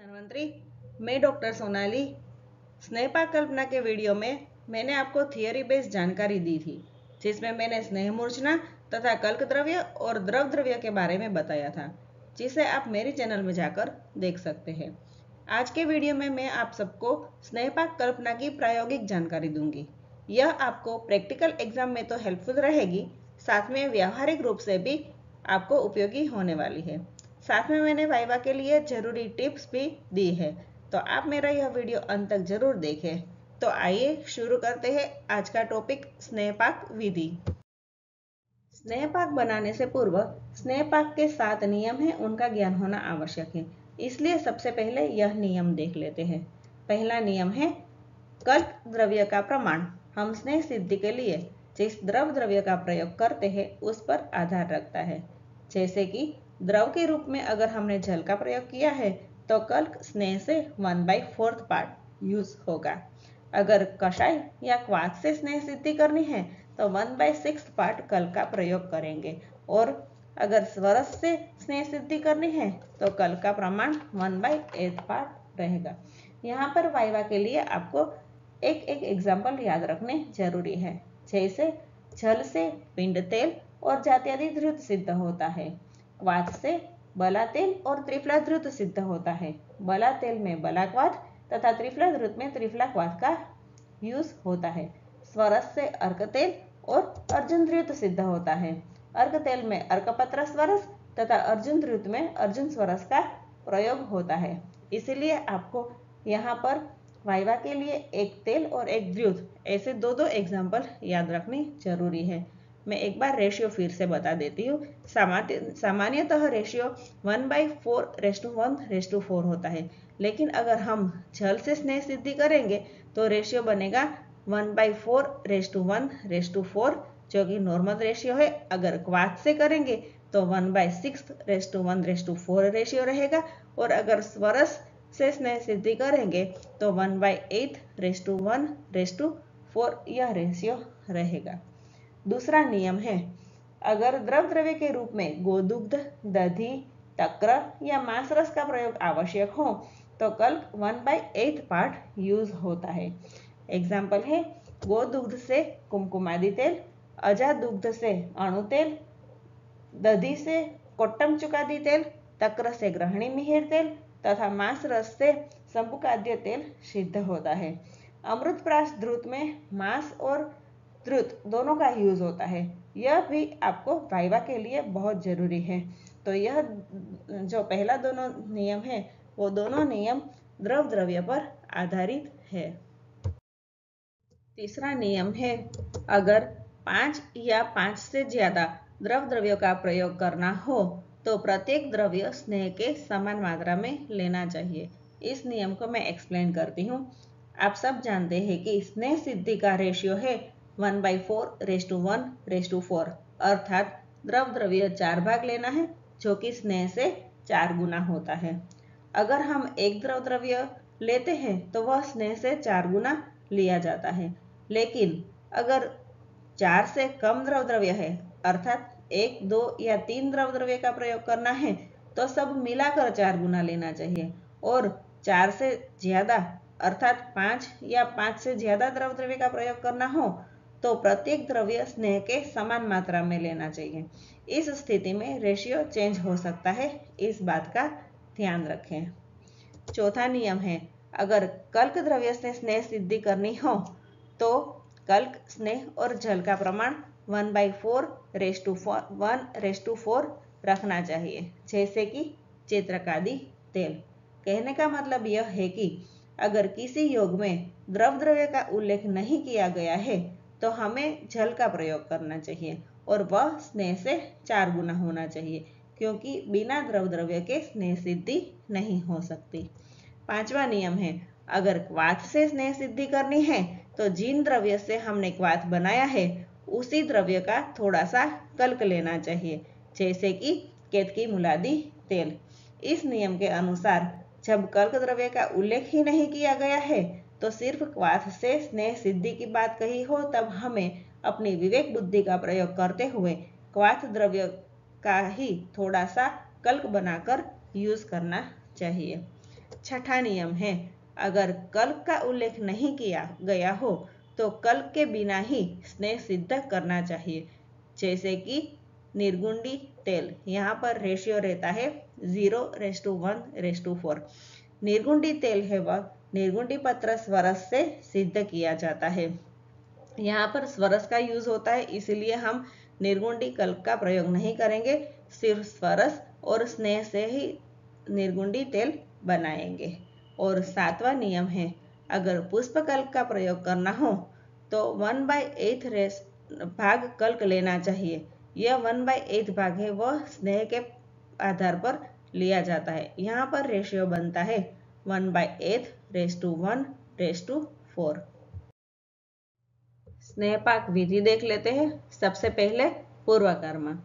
धन्वंतरी, मैं डॉक्टर सोनाली। स्नेहपाक कल्पना के वीडियो में मैंने आपको थियरी बेस्ड जानकारी दी थी, जिसमें मैंने स्नेह मूर्छना तथा कल्क द्रव्य और द्रव द्रव्य के बारे में बताया था, जिसे आप मेरे चैनल में जाकर देख सकते हैं। आज के वीडियो में मैं आप सबको स्नेहपाक कल्पना की प्रायोगिक जानकारी दूंगी। यह आपको प्रैक्टिकल एग्जाम में तो हेल्पफुल रहेगी, साथ में व्यावहारिक रूप से भी आपको उपयोगी होने वाली है। साथ में मैंने वाइवा के लिए जरूरी टिप्स भी दी है, तो आप मेरा यह वीडियो अंत तक जरूर देखें। तो आइए शुरू करते हैं आज का टॉपिक, स्नेहपाक विधि। स्नेहपाक बनाने से पूर्व स्नेहपाक के 7 नियम हैं, उनका ज्ञान होना आवश्यक है। इसलिए सबसे पहले यह नियम देख लेते हैं। पहला नियम है कल्क द्रव्य का प्रमाण हम स्नेह सिद्धि के लिए जिस द्रव द्रव्य का प्रयोग करते हैं उस पर आधार रखता है। जैसे कि द्रव के रूप में अगर हमने जल का प्रयोग किया है तो कल्क स्नेह से 1/4 पार्ट यूज होगा। अगर कषाय या क्वाथ से स्नेह सिद्धि करनी है तो 1/6 पार्ट कल्क का प्रयोग करेंगे, और अगर स्वरस से स्नेह सिद्धि करनी है तो कल्क का प्रमाण 1/8 पार्ट रहेगा। यहाँ पर वाइवा के लिए आपको एक एक एग्जाम्पल याद रखने जरूरी है। जैसे जल से पिंड तेल और जात्यादि ध्रुत सिद्ध होता है, क्वाथ से बला तेल और त्रिफला ध्रुत सिद्ध होता है। बला तेल में बला क्वाथ तथा त्रिफला ध्रुत में त्रिफला क्वाथ का यूज होता है। स्वरस से अर्क तेल और अर्जुन ध्रुत सिद्ध होता है। अर्क तेल में अर्कपत्र स्वरस तथा अर्जुन ध्रुत में अर्जुन स्वरस का प्रयोग होता है। इसलिए आपको यहाँ पर वाइवा के लिए एक तेल और एक द्रुत, ऐसे दो एग्जाम्पल याद रखनी जरूरी है। मैं एक बार रेशियो फिर से बता देती हूँ। सामान्यतः रेशियो 1/4:1:4 होता है, लेकिन अगर हम जल से स्नेह सिद्धि करेंगे तो रेशियो बनेगा 1/4:1:4, जो कि नॉर्मल रेशियो है। अगर क्वाथ से करेंगे तो 1/6:1:4 रेशियो रहेगा, और अगर स्वरस से स्नेह सिद्धि करेंगे तो 1/8:1:4 यह रेशियो रहेगा। दूसरा नियम है, अगर द्रव द्रव्य के रूप में गोदुग्ध, दधी, तक्र या मांस रस का प्रयोग आवश्यक हो तो कल्क 1/8 पार्ट यूज होता है। एग्जाम्पल है गोदुग्ध से कुमकुमादि तेल, अजादुग्ध से अणु तेल, दधी से कोट्टम चुकादी तेल, तक्र से ग्रहणी मिहिर तेल तथा मांस रस से संपुकाद्य तेल सिद्ध होता है। अमृतप्राश ध्रुत में मांस और द्रुत दोनों का यूज होता है। यह भी आपको वाइवा के लिए बहुत जरूरी है। तो यह जो पहला दोनों नियम है वो दोनों नियम द्रव द्रव्य पर आधारित है। तीसरा नियम है, अगर 5 या 5 से ज्यादा द्रव द्रव्यों का प्रयोग करना हो तो प्रत्येक द्रव्य स्नेह के समान मात्रा में लेना चाहिए। इस नियम को मैं एक्सप्लेन करती हूँ। आप सब जानते हैं कि स्नेह सिद्धि का रेशियो है 1/4:1:4, अर्थात द्रव द्रव्य 4 भाग लेना है, जो कि स्नेह से 4 गुना होता है। अगर हम एक द्रव द्रव्य लेते हैं तो वह स्नेह से 4 गुना लिया जाता है, लेकिन अगर 4 से कम द्रव द्रव्य है, अर्थात 1, 2 या 3 द्रव द्रव्य का प्रयोग करना है तो सब मिलाकर 4 गुना लेना चाहिए, और 4 से ज्यादा अर्थात 5 या 5 से ज्यादा द्रव द्रव्य का प्रयोग करना हो तो प्रत्येक द्रव्य स्नेह के समान मात्रा में लेना चाहिए। इस स्थिति में रेशियो चेंज हो सकता है, इस बात का ध्यान रखें। चौथा नियम है, अगर कल्क द्रव्य से स्नेह सिद्धि करनी हो तो कल्क, स्नेह और जल का प्रमाण 1/4:1:4 रखना चाहिए। जैसे कि चित्रकादि तेल। कहने का मतलब यह है कि अगर किसी योग में द्रव द्रव्य का उल्लेख नहीं किया गया है तो हमें जल का प्रयोग करना चाहिए, और वह स्नेह से 4 गुना होना चाहिए, क्योंकि बिना द्रव द्रव्य के स्नेह सिद्धि नहीं हो सकती। पांचवा नियम है, अगर क्वाथ से स्नेह सिद्धि करनी है तो जिन द्रव्य से हमने क्वाथ बनाया है उसी द्रव्य का थोड़ा सा कल्क लेना चाहिए, जैसे कि केतकी मुलादी तेल। इस नियम के अनुसार जब कल्क द्रव्य का उल्लेख ही नहीं किया गया है तो सिर्फ क्वाथ से स्नेह सिद्धि की बात कही हो, तब हमें अपनी विवेक बुद्धि का प्रयोग करते हुए क्वाथ द्रव्य का ही थोड़ा सा कल्क बनाकर यूज करना चाहिए। छठा नियम है, अगर कल्प का उल्लेख नहीं किया गया हो तो कल्प के बिना ही स्नेह सिद्ध करना चाहिए। जैसे कि निर्गुंडी तेल, यहाँ पर रेशियो रहता है 0:1:4। निर्गुंडी तेल है वह निर्गुंडी पत्र स्वरस से सिद्ध किया जाता है। यहाँ पर स्वरस का यूज होता है, इसलिए हम निर्गुंडी कल्प का प्रयोग नहीं करेंगे, सिर्फ स्वरस और स्नेह से ही निर्गुंडी तेल बनाएंगे। और सातवां नियम है, अगर पुष्प कल्प का प्रयोग करना हो तो 1/8 भाग कल्प लेना चाहिए। यह 1/8 भाग है वह स्नेह के आधार पर लिया जाता है। यहाँ पर रेशियो बनता है 1/8:1:4। स्नेहपाक विधि देख लेते हैं। सबसे पहले पूर्वकर्म।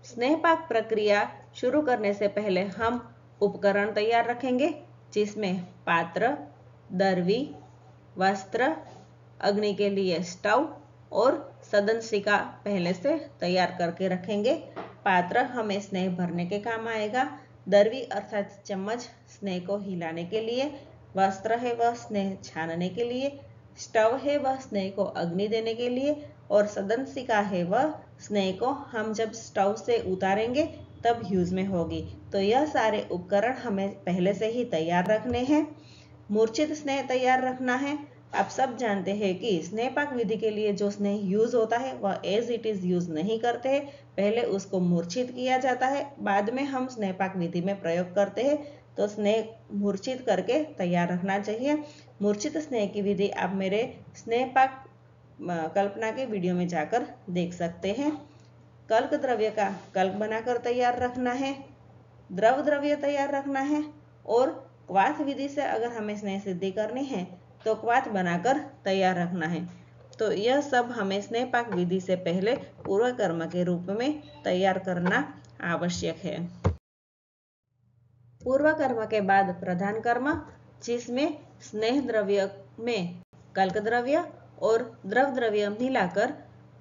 स्नेहपाक प्रक्रिया शुरू करने से पहले हम उपकरण तैयार रखेंगे, जिसमें पात्र, दरवी, वस्त्र, अग्नि के लिए स्टव और सदनसिका पहले से तैयार करके रखेंगे। पात्र हमें स्नेह भरने के काम आएगा, दरवी अर्थात चम्मच स्नेह को हिलाने के लिए, वस्त्र है वह स्नेह छानने के लिए, स्टव है वह स्नेह को अग्नि देने के लिए, और सदनसिका है वह स्नेह को हम जब स्टव से उतारेंगे तब यूज में होगी। तो यह सारे उपकरण हमें पहले से ही तैयार रखने हैं। मूर्छित स्नेह तैयार रखना है। आप सब जानते हैं कि स्नेहपाक विधि के लिए जो स्नेह यूज होता है वह एज इट इज यूज नहीं करते हैं, पहले उसको मूर्छित किया जाता है, बाद में हम स्नेहपाक विधि में प्रयोग करते हैं। तो स्नेह मूर्छित करके तैयार रखना चाहिए। मूर्छित स्नेह की विधि आप मेरे स्नेहपाक कल्पना के वीडियो में जाकर देख सकते हैं। कल्क द्रव्य का कल्क बनाकर तैयार रखना है, द्रव द्रव्य तैयार रखना है, और क्वाथ विधि से अगर हमें स्नेह सिद्धि करनी है तो क्वाथ बनाकर तैयार रखना है। तो यह सब हमें स्नेहपाक विधि से पहले पूर्व कर्म के रूप में तैयार करना आवश्यक है। पूर्व कर्म के बाद प्रधान कर्म, जिसमें स्नेह द्रव्य में कल्क द्रव्य और द्रव द्रव्य मिलाकर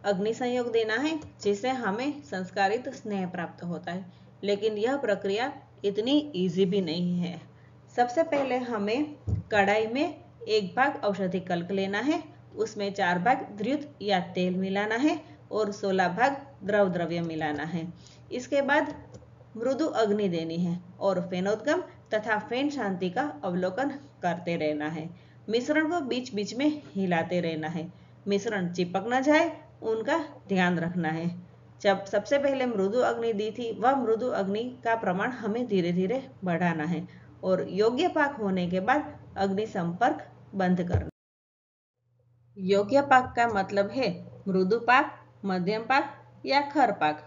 अग्नि संयोग देना है, जिससे हमें संस्कारित स्नेह प्राप्त होता है। लेकिन यह प्रक्रिया इतनी इजी भी नहीं है। सबसे पहले हमें कढ़ाई में 1 भाग औषधि कल्क लेना है, उसमें 4 भाग द्रुत या तेल मिलाना है और 16 भाग द्रव द्रव्य मिलाना है। इसके बाद मृदु अग्नि देनी है और फेनोद्गम तथा फेन शांति का अवलोकन करते रहना है। मिश्रण को बीच बीच में हिलाते रहना है, मिश्रण चिपक न जाए उनका ध्यान रखना है। जब सबसे पहले मृदु अग्नि दी थी, वह मृदु अग्नि का प्रमाण हमें धीरे धीरे बढ़ाना है और योग्य पाक होने के बाद अग्नि संपर्क बंद करना। योग्य पाक का मतलब है मृदु पाक, मध्यम पाक या खर पाक।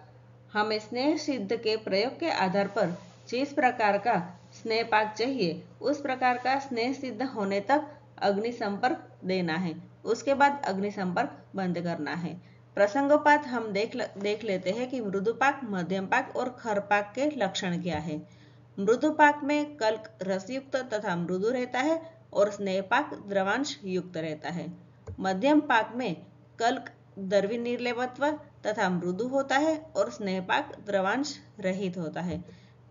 हमें स्नेह सिद्ध के प्रयोग के आधार पर जिस प्रकार का स्नेह पाक चाहिए उस प्रकार का स्नेह सिद्ध होने तक अग्नि संपर्क देना है, उसके बाद अग्नि संपर्क बंद करना है। प्रसंगोपात हम देख लेते हैं कि मृदु पाक, मध्यम पाक और खर पाक के लक्षण क्या है। मृदु पाक में कल्क रसयुक्त तथा मृदु रहता है और स्नेह पाक द्रवांश युक्त रहता है। मध्यम पाक में कल्क द्रव्य निर्लेपत्व तथा मृदु होता है और स्नेह पाक द्रवांश रहित होता है,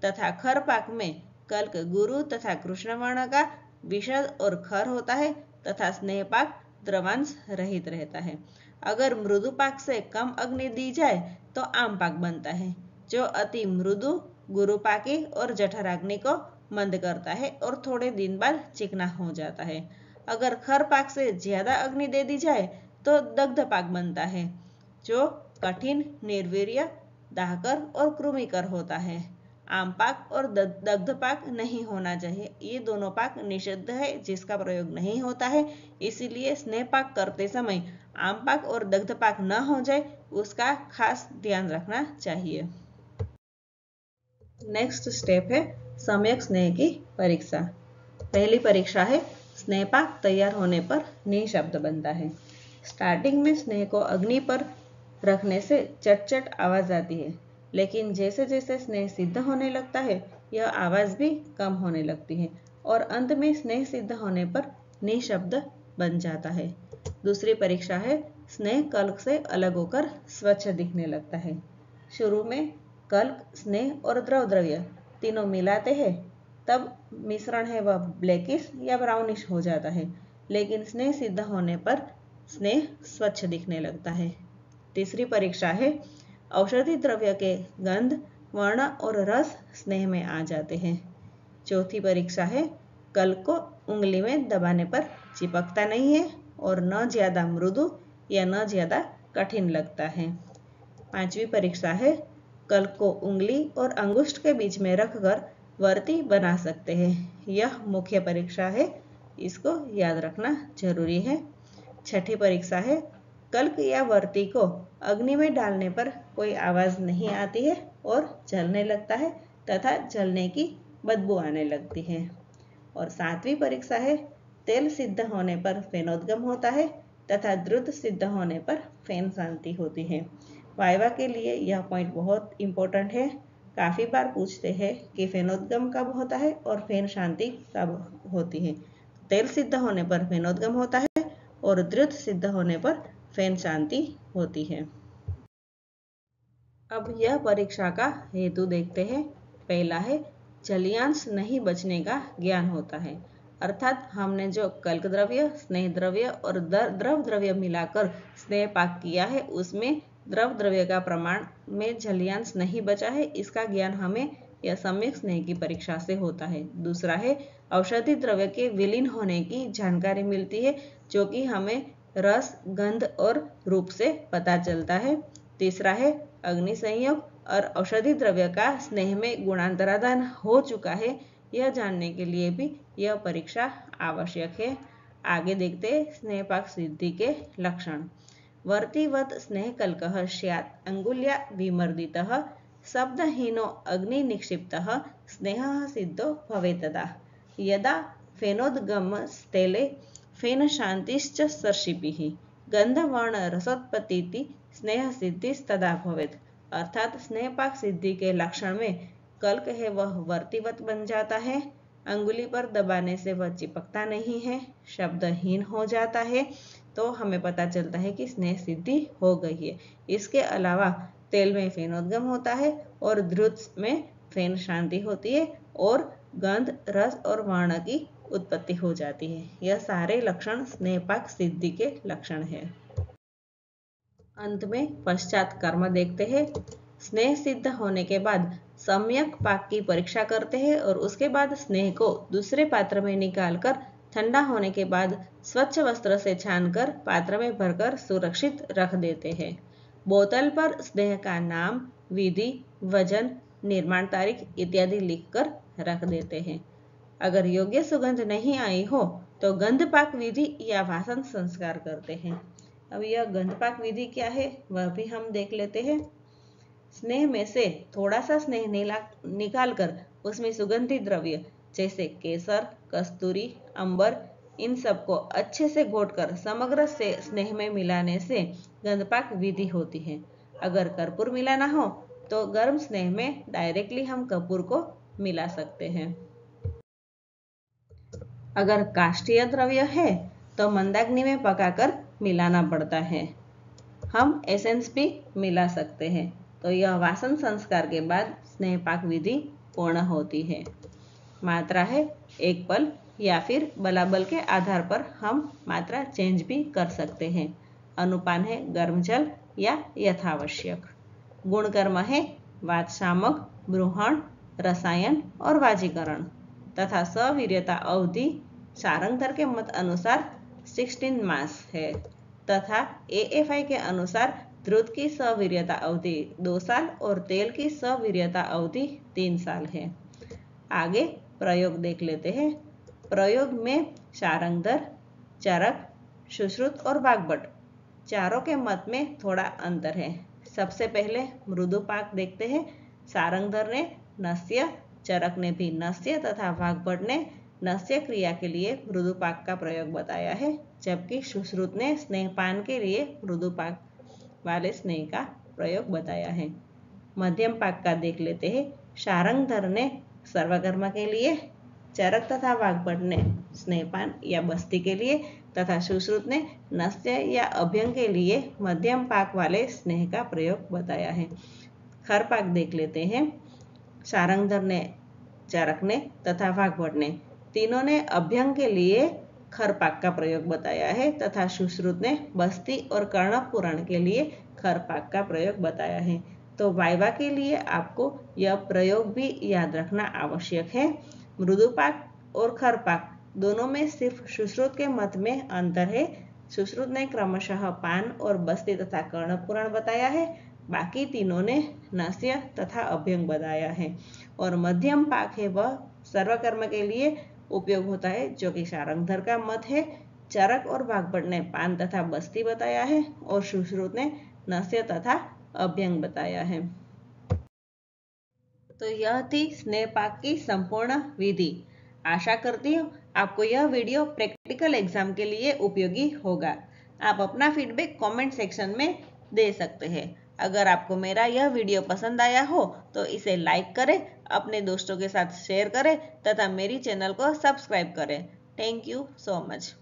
तथा खर पाक में कल्क गुरु तथा कृष्ण वर्ण का विशद और खर होता है तथा स्नेह पाक द्रवांश रहित रहता है। अगर मृदु पाक से कम अग्नि दी जाए तो आम पाक बनता है, जो अति मृदु गुरुपाकी और जठराग्नि को मंद करता है और थोड़े दिन बाद चिकना हो जाता है। अगर खर पाक से ज्यादा अग्नि दे दी जाए तो दग्ध पाक बनता है, जो कठिन, निर्वीर्य, दाहकर और कृमिकर होता है। आम पाक और दग्ध पाक नहीं होना चाहिए, ये दोनों पाक निषिद्ध है, जिसका प्रयोग नहीं होता है। इसीलिए स्नेह पाक करते समय आम पाक और दग्ध पाक न हो जाए, उसका खास ध्यान रखना चाहिए। नेक्स्ट स्टेप है सम्यक स्नेह की परीक्षा। पहली परीक्षा है स्नेह पाक तैयार होने पर नि शब्द बनता है। स्टार्टिंग में स्नेह को अग्नि पर रखने से चट चट आवाज आती है, लेकिन जैसे जैसे स्नेह सिद्ध होने लगता है यह आवाज भी कम होने लगती है और अंत में स्नेह सिद्ध होने पर नि शब्द बन जाता है। दूसरी परीक्षा है स्नेह कल्क से अलग होकर स्वच्छ दिखने लगता है। शुरू में कल्क, स्नेह और द्रव द्रव्य तीनों मिलाते हैं, तब मिश्रण है वह ब्लैकिश या ब्राउनिश हो जाता है, लेकिन स्नेह सिद्ध होने पर स्नेह स्वच्छ दिखने लगता है। तीसरी परीक्षा है औषधि द्रव्य के गंध, वर्ण और रस स्नेह में आ जाते हैं। चौथी परीक्षा है कल्क को उंगली में दबाने पर चिपकता नहीं है और न ज्यादा मृदु या न ज्यादा कठिन लगता है। पांचवी परीक्षा है कल्क को उंगली और अंगुष्ठ के बीच में रखकर वर्ती बना सकते हैं। यह मुख्य परीक्षा है, इसको याद रखना जरूरी है। छठी परीक्षा है कल्क या वर्ती को अग्नि में डालने पर कोई आवाज नहीं आती है और जलने लगता है तथा जलने की बदबू आने लगती है। और सातवीं परीक्षा है तेल सिद्ध होने पर फेनोद्गम होता है तथा द्रुत सिद्ध होने पर फेन शांति होती है। वाइवा के लिए यह पॉइंट बहुत इंपॉर्टेंट है। काफी बार पूछते हैं कि फेनोद्गम कब होता है और फेन शांति कब होती है। तेल सिद्ध होने पर फेनोद्गम होता है और द्रुत सिद्ध होने पर फेन शांति होती है। अब यह परीक्षा का हेतु देखते हैं। पहला है जलीयांश नहीं बचने का ज्ञान होता है, अर्थात हमने जो कल्क द्रव्य, स्नेह द्रव्य और द्रव द्रव्य मिलाकर स्नेह पाक किया है उसमें द्रव द्रव्य का प्रमाण में जलीयांश नहीं बचा है, इसका ज्ञान हमें यह सम्यक स्नेह की परीक्षा से होता है। दूसरा है औषधि द्रव्य के विलीन होने की जानकारी मिलती है, जो कि हमें रस, गंध और रूप से पता चलता है। तीसरा है अग्नि संयोग और औषधि द्रव्य का स्नेह में गुणांतरादान हो चुका है, यह जानने के लिए भी यह परीक्षा आवश्यक है। आगे देखते हैं स्नेहपाक सिद्धि के लक्षण। वर्तिवत् स्नेह कल्कः स्यात् अंगुल्या विमर्दितः शब्दहीनो अग्नि निक्षिप्तः स्नेहः सिद्धो भवेत् तदा यदा फेनोद्गमस्तेले फेन शांतिश्च सर्षिभिः गंधवर्ण रसोत्पत्ति स्नेह सिद्धिस्तदा भवेत्। अर्थात स्नेहपाक सिद्धि के लक्षण में कल्क है वह वर्तिवत बन जाता है, अंगुली पर दबाने से वह चिपकता नहीं है, शब्दहीन हो जाता है, तो हमें पता चलता है कि स्नेह सिद्धि हो गई है। इसके अलावा तेल में फेनोद्गम होता है और द्रुत में फेन शांति होती है और गंध, रस और वर्ण की उत्पत्ति हो जाती है। यह सारे लक्षण स्नेहपाक सिद्धि के लक्षण है। अंत में पश्चात कर्म देखते हैं। स्नेह सिद्ध होने के बाद सम्यक पाक की परीक्षा करते हैं और उसके बाद स्नेह को दूसरे पात्र में निकालकर ठंडा होने के बाद स्वच्छ वस्त्र से छानकर पात्र में भरकर सुरक्षित रख देते हैं। बोतल पर स्नेह का नाम, विधि, वजन, निर्माण तारीख इत्यादि लिखकर रख देते हैं। अगर योग्य सुगंध नहीं आई हो तो गंधपाक विधि या वासन संस्कार करते हैं। अब यह गंधपाक विधि क्या है वह भी हम देख लेते हैं। स्नेह में से थोड़ा सा स्नेह निकालकर उसमें सुगंधित द्रव्य जैसे केसर, कस्तूरी, अंबर इन सबको अच्छे से घोटकर समग्र से स्नेह में मिलाने से गंधपाक विधि होती है। अगर कर्पूर मिलाना हो तो गर्म स्नेह में डायरेक्टली हम कपूर को मिला सकते हैं। अगर काष्ठीय द्रव्य है तो मंदाग्नि में पकाकर मिलाना पड़ता है। हम एसेंस भी मिला सकते हैं। तो यह वासन संस्कार के बाद स्नेहपाक विधि पूर्ण होती है। मात्रा है एक पल या फिर बलाबल के आधार पर हम मात्रा चेंज भी कर सकते हैं। अनुपान है गर्म जल या यथावश्यक। गुणकर्म है वातशामक, ब्रूहण, रसायन और वाजीकरण तथा सवीर्यता अवधि सारंगधर के मत अनुसार 16 मास है तथा AFI के अनुसार द्रुत की सवीर्यता अवधि 2 साल और तेल की सवीर्यता अवधि 3 साल है। आगे प्रयोग देख लेते हैं। प्रयोग में सारंगधर, चरक, सुश्रुत और वाग्भट चारों के मत में थोड़ा अंतर है। सबसे पहले मृदुपाक देखते हैं। सारंगधर ने नस्य, चरक ने भी नस्य तथा वाग्भट ने नस्य क्रिया के लिए मृदुपाक का प्रयोग बताया है, जबकि सुश्रुत ने स्नेहपान के लिए मृदुपाक वाले स्नेह का प्रयोग बताया है। मध्यम पाक का देख लेते हैं। सारंगधर ने सर्वकर्म के लिए, चरक तथा वाग्भट ने स्नेहपान या बस्ती के लिए तथा सुश्रुत ने नस्य या अभ्यंग के लिए मध्यम पाक वाले स्नेह का प्रयोग बताया है। खर पाक देख लेते हैं। सारंगधर ने चारक ने तथा वाग्भट ने, तीनों ने अभ्यंग के लिए खरपाक का प्रयोग बताया है तथा सुश्रुत ने बस्ती और कर्णक पुराण के लिए खरपाक का प्रयोग बताया है। तो वाइवा के लिए आपको यह प्रयोग भी याद रखना आवश्यक है। मृदुपाक और खरपाक दोनों में सिर्फ सुश्रुत के मत में अंतर है। सुश्रुत ने क्रमशः पान और बस्ती तथा कर्णक पुराण बताया है, बाकी तीनों ने नस्य तथा अभ्यंग बताया है। और मध्यम पाक है वह सर्वकर्म के लिए उपयोग होता है, जो कि सारंगधर का मत है। चारक और वाग्भट ने पान तथा बस्ती बताया है और सुश्रुत ने नस्य तथा अभ्यंग बताया है। तो यह थी स्नेहपाक की संपूर्ण विधि। आशा करती हूँ आपको यह वीडियो प्रैक्टिकल एग्जाम के लिए उपयोगी होगा। आप अपना फीडबैक कमेंट सेक्शन में दे सकते हैं। अगर आपको मेरा यह वीडियो पसंद आया हो तो इसे लाइक करें, अपने दोस्तों के साथ शेयर करें तथा मेरी चैनल को सब्सक्राइब करें। Thank you so much.